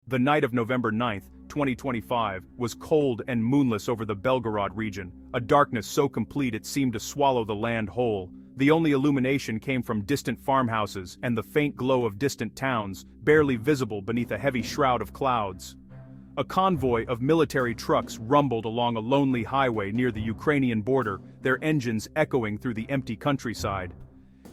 The night of November 9, 2025, was cold and moonless over the Belgorod region, a darkness so complete it seemed to swallow the land whole. The only illumination came from distant farmhouses and the faint glow of distant towns, barely visible beneath a heavy shroud of clouds. A convoy of military trucks rumbled along a lonely highway near the Ukrainian border, their engines echoing through the empty countryside.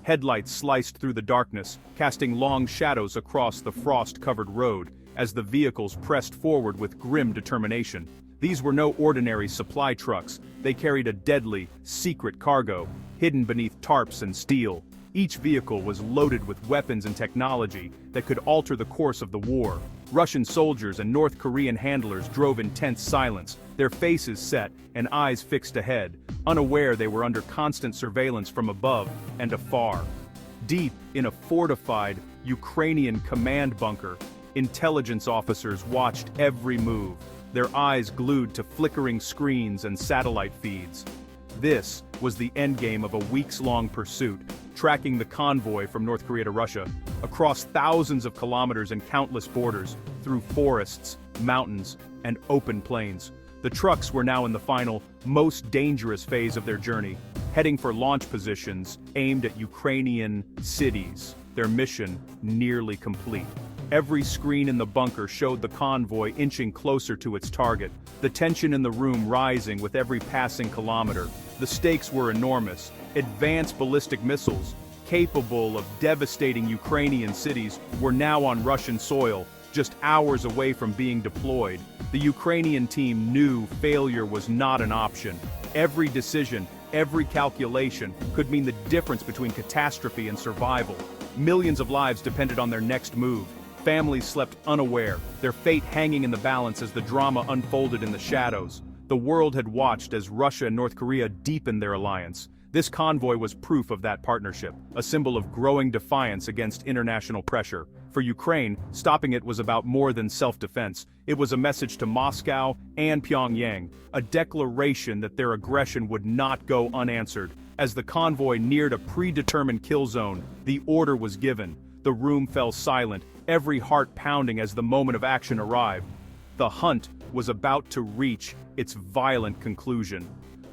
Headlights sliced through the darkness, casting long shadows across the frost-covered road, as the vehicles pressed forward with grim determination. These were no ordinary supply trucks, they carried a deadly, secret cargo, hidden beneath tarps and steel. Each vehicle was loaded with weapons and technology that could alter the course of the war. Russian soldiers and North Korean handlers drove in tense silence, their faces set and eyes fixed ahead, unaware they were under constant surveillance from above and afar. Deep in a fortified Ukrainian command bunker, intelligence officers watched every move, their eyes glued to flickering screens and satellite feeds. This was the endgame of a weeks-long pursuit, tracking the convoy from North Korea to Russia, across thousands of kilometers and countless borders, through forests, mountains, and open plains. The trucks were now in the final, most dangerous phase of their journey, heading for launch positions aimed at Ukrainian cities, their mission nearly complete. Every screen in the bunker showed the convoy inching closer to its target, the tension in the room rising with every passing kilometer. The stakes were enormous. Advanced ballistic missiles, capable of devastating Ukrainian cities, were now on Russian soil, just hours away from being deployed. The Ukrainian team knew failure was not an option. Every decision, every calculation could mean the difference between catastrophe and survival. Millions of lives depended on their next move. Families slept unaware, their fate hanging in the balance as the drama unfolded in the shadows. The world had watched as Russia and North Korea deepened their alliance. This convoy was proof of that partnership, a symbol of growing defiance against international pressure. For Ukraine, stopping it was about more than self-defense. It was a message to Moscow and Pyongyang, a declaration that their aggression would not go unanswered. As the convoy neared a predetermined kill zone, the order was given. The room fell silent, every heart pounding as the moment of action arrived. The hunt was about to reach its violent conclusion.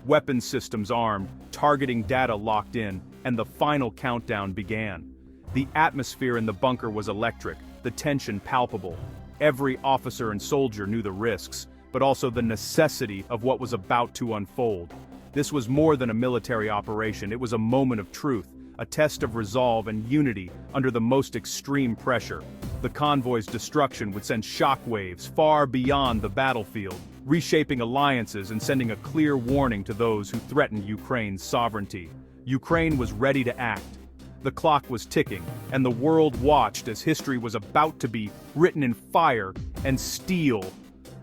Weapons systems armed, targeting data locked in, and the final countdown began. The atmosphere in the bunker was electric, the tension palpable. Every officer and soldier knew the risks, but also the necessity of what was about to unfold. This was more than a military operation, it was a moment of truth, a test of resolve and unity under the most extreme pressure. The convoy's destruction would send shockwaves far beyond the battlefield, reshaping alliances and sending a clear warning to those who threatened Ukraine's sovereignty. Ukraine was ready to act. The clock was ticking, and the world watched as history was about to be written in fire and steel.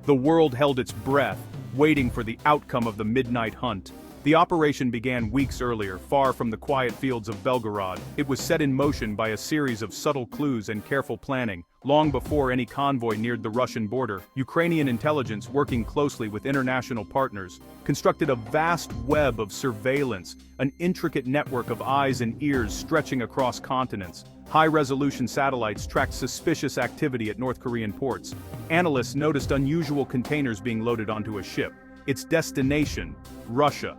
The world held its breath, waiting for the outcome of the midnight hunt. The operation began weeks earlier, far from the quiet fields of Belgorod. It was set in motion by a series of subtle clues and careful planning. Long before any convoy neared the Russian border, Ukrainian intelligence, working closely with international partners, constructed a vast web of surveillance, an intricate network of eyes and ears stretching across continents. High-resolution satellites tracked suspicious activity at North Korean ports. Analysts noticed unusual containers being loaded onto a ship. Its destination, Russia.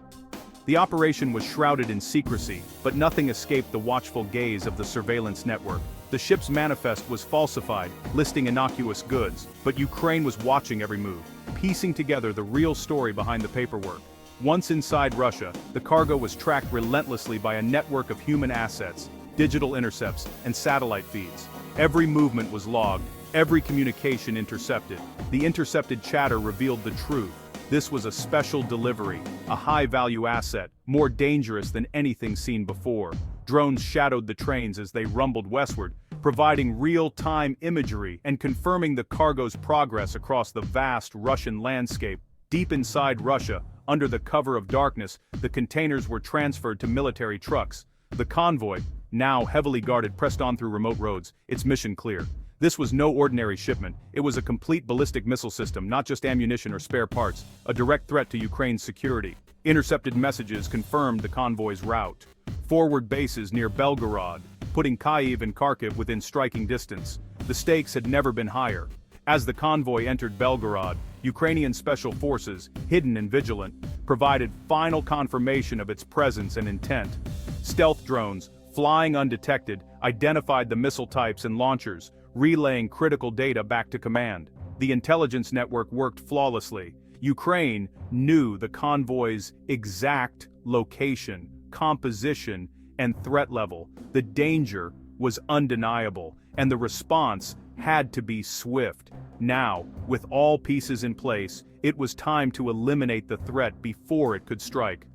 The operation was shrouded in secrecy, but nothing escaped the watchful gaze of the surveillance network. The ship's manifest was falsified, listing innocuous goods, but Ukraine was watching every move, piecing together the real story behind the paperwork. Once inside Russia, the cargo was tracked relentlessly by a network of human assets, digital intercepts, and satellite feeds. Every movement was logged, every communication intercepted. The intercepted chatter revealed the truth. This was a special delivery, a high-value asset, more dangerous than anything seen before. Drones shadowed the trains as they rumbled westward, providing real-time imagery and confirming the cargo's progress across the vast Russian landscape. Deep inside Russia, under the cover of darkness, the containers were transferred to military trucks. The convoy, now heavily guarded, pressed on through remote roads, its mission clear. This was no ordinary shipment, it was a complete ballistic missile system, not just ammunition or spare parts, a direct threat to Ukraine's security. Intercepted messages confirmed the convoy's route. Forward bases near Belgorod, putting Kyiv and Kharkiv within striking distance. The stakes had never been higher. As the convoy entered Belgorod, Ukrainian special forces, hidden and vigilant, provided final confirmation of its presence and intent. Stealth drones, flying undetected, identified the missile types and launchers, relaying critical data back to command. The intelligence network worked flawlessly. Ukraine knew the convoy's exact location, composition, and threat level. The danger was undeniable, and the response had to be swift. Now, with all pieces in place, it was time to eliminate the threat before it could strike.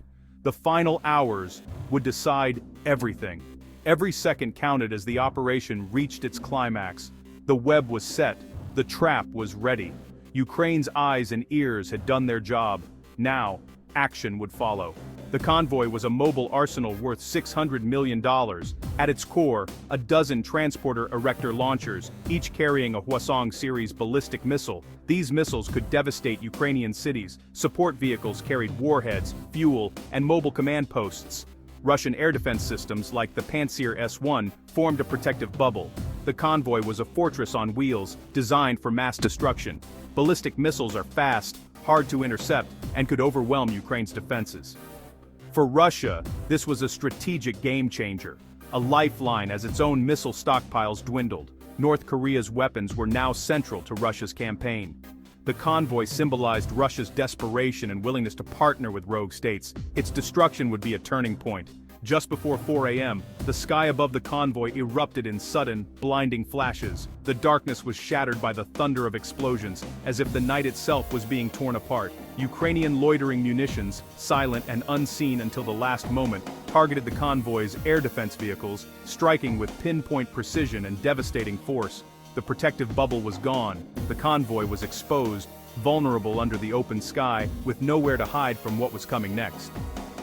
The final hours would decide everything. Every second counted as the operation reached its climax. The web was set, the trap was ready. Ukraine's eyes and ears had done their job. Now, action would follow. The convoy was a mobile arsenal worth $600 million. At its core, a dozen transporter erector launchers, each carrying a Hwasong series ballistic missile. These missiles could devastate Ukrainian cities. Support vehicles carried warheads, fuel, and mobile command posts. Russian air defense systems like the Pantsir S-1 formed a protective bubble. The convoy was a fortress on wheels, designed for mass destruction. Ballistic missiles are fast, hard to intercept, and could overwhelm Ukraine's defenses. For Russia, this was a strategic game-changer, a lifeline as its own missile stockpiles dwindled. North Korea's weapons were now central to Russia's campaign. The convoy symbolized Russia's desperation and willingness to partner with rogue states. Its destruction would be a turning point. Just before 4 a.m., the sky above the convoy erupted in sudden, blinding flashes. The darkness was shattered by the thunder of explosions, as if the night itself was being torn apart. Ukrainian loitering munitions, silent and unseen until the last moment, targeted the convoy's air defense vehicles, striking with pinpoint precision and devastating force. The protective bubble was gone. The convoy was exposed, vulnerable under the open sky, with nowhere to hide from what was coming next.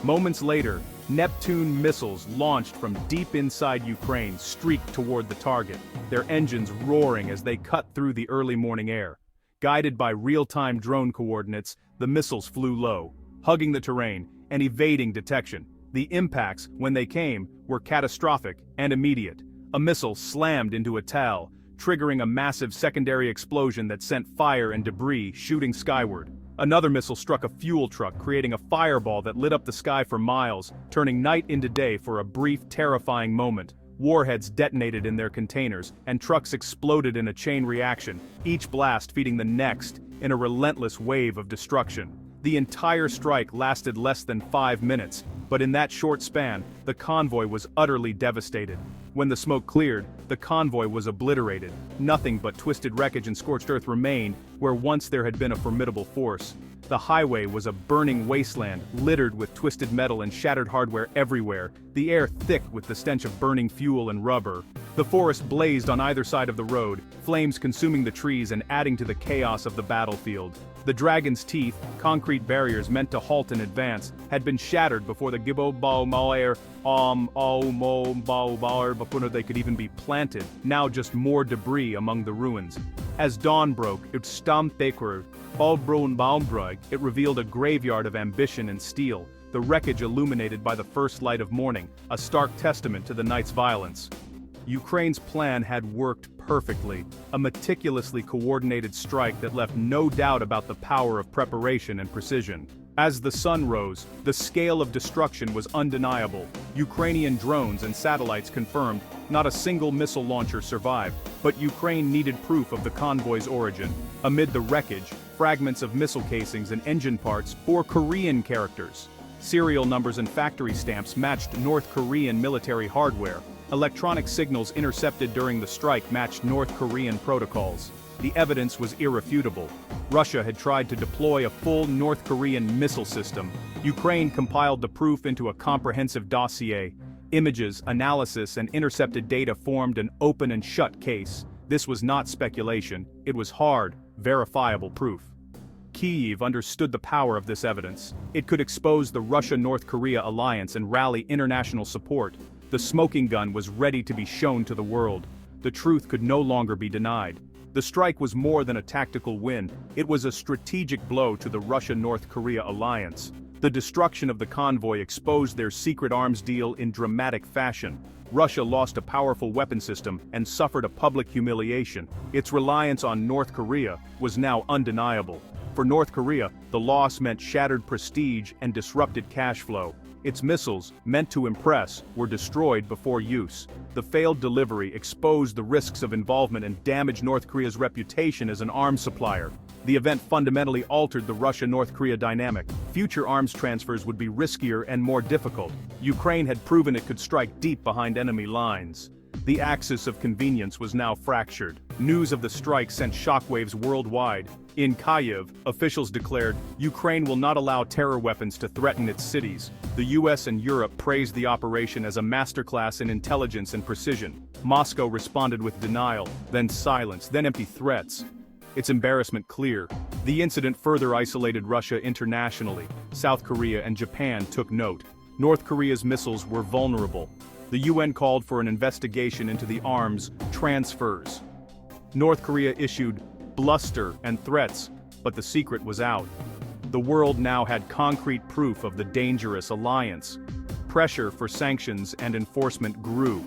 Moments later, Neptune missiles launched from deep inside Ukraine streaked toward the target, their engines roaring as they cut through the early morning air. Guided by real-time drone coordinates, the missiles flew low, hugging the terrain and evading detection. The impacts, when they came, were catastrophic and immediate. A missile slammed into a TAL, triggering a massive secondary explosion that sent fire and debris shooting skyward. Another missile struck a fuel truck, creating a fireball that lit up the sky for miles, turning night into day for a brief, terrifying moment. Warheads detonated in their containers, and trucks exploded in a chain reaction, each blast feeding the next in a relentless wave of destruction. The entire strike lasted less than 5 minutes, but in that short span, the convoy was utterly devastated. When the smoke cleared, the convoy was obliterated. Nothing but twisted wreckage and scorched earth remained where once there had been a formidable force. The highway was a burning wasteland, littered with twisted metal and shattered hardware everywhere, the air thick with the stench of burning fuel and rubber. The forest blazed on either side of the road, flames consuming the trees and adding to the chaos of the battlefield. The dragon's teeth, concrete barriers meant to halt in advance, had been shattered before the before they could even be planted, now just more debris among the ruins. As dawn broke, it revealed a graveyard of ambition and steel, the wreckage illuminated by the first light of morning, a stark testament to the night's violence. Ukraine's plan had worked perfectly, a meticulously coordinated strike that left no doubt about the power of preparation and precision. As the sun rose, the scale of destruction was undeniable. Ukrainian drones and satellites confirmed not a single missile launcher survived, but Ukraine needed proof of the convoy's origin. Amid the wreckage, fragments of missile casings and engine parts bore Korean characters. Serial numbers and factory stamps matched North Korean military hardware. Electronic signals intercepted during the strike matched North Korean protocols. The evidence was irrefutable. Russia had tried to deploy a full North Korean missile system. Ukraine compiled the proof into a comprehensive dossier. Images, analysis, and intercepted data formed an open and shut case. This was not speculation, it was hard, verifiable proof. Kyiv understood the power of this evidence. It could expose the Russia-North Korea alliance and rally international support. The smoking gun was ready to be shown to the world. The truth could no longer be denied. The strike was more than a tactical win, it was a strategic blow to the Russia-North Korea alliance. The destruction of the convoy exposed their secret arms deal in dramatic fashion. Russia lost a powerful weapon system and suffered a public humiliation. Its reliance on North Korea was now undeniable. For North Korea, the loss meant shattered prestige and disrupted cash flow. Its missiles, meant to impress, were destroyed before use. The failed delivery exposed the risks of involvement and damaged North Korea's reputation as an arms supplier. The event fundamentally altered the Russia-North Korea dynamic. Future arms transfers would be riskier and more difficult. Ukraine had proven it could strike deep behind enemy lines. The axis of convenience was now fractured. News of the strike sent shockwaves worldwide. In Kyiv, officials declared, Ukraine will not allow terror weapons to threaten its cities. The US and Europe praised the operation as a masterclass in intelligence and precision. Moscow responded with denial, then silence, then empty threats. Its embarrassment clear. The incident further isolated Russia internationally. South Korea and Japan took note. North Korea's missiles were vulnerable. The UN called for an investigation into the arms transfers. North Korea issued bluster and threats, but the secret was out. The world now had concrete proof of the dangerous alliance. Pressure for sanctions and enforcement grew.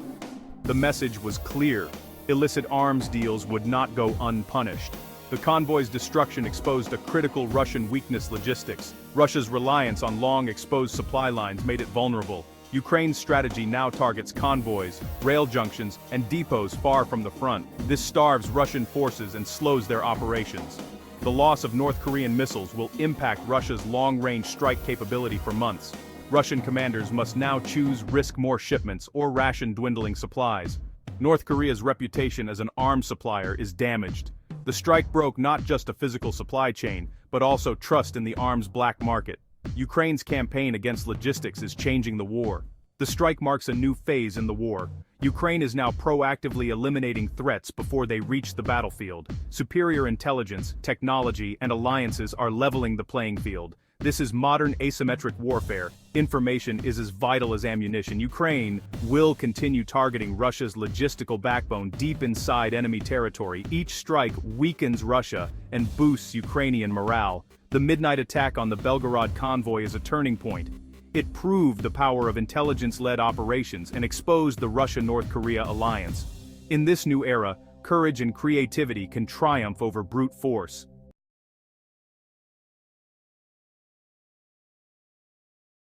The message was clear: illicit arms deals would not go unpunished. The convoy's destruction exposed a critical Russian weakness: logistics. Russia's reliance on long exposed supply lines made it vulnerable. Ukraine's strategy now targets convoys, rail junctions, and depots far from the front. This starves Russian forces and slows their operations. The loss of North Korean missiles will impact Russia's long-range strike capability for months. Russian commanders must now choose risk more shipments or ration dwindling supplies. North Korea's reputation as an arms supplier is damaged. The strike broke not just a physical supply chain, but also trust in the arms black market. Ukraine's campaign against logistics is changing the war. The strike marks a new phase in the war. Ukraine is now proactively eliminating threats before they reach the battlefield. Superior intelligence, technology, and alliances are leveling the playing field. This is modern asymmetric warfare. Information is as vital as ammunition. Ukraine will continue targeting Russia's logistical backbone deep inside enemy territory. Each strike weakens Russia and boosts Ukrainian morale. The midnight attack on the Belgorod convoy is a turning point. It proved the power of intelligence-led operations and exposed the Russia-North Korea alliance. In this new era, courage and creativity can triumph over brute force.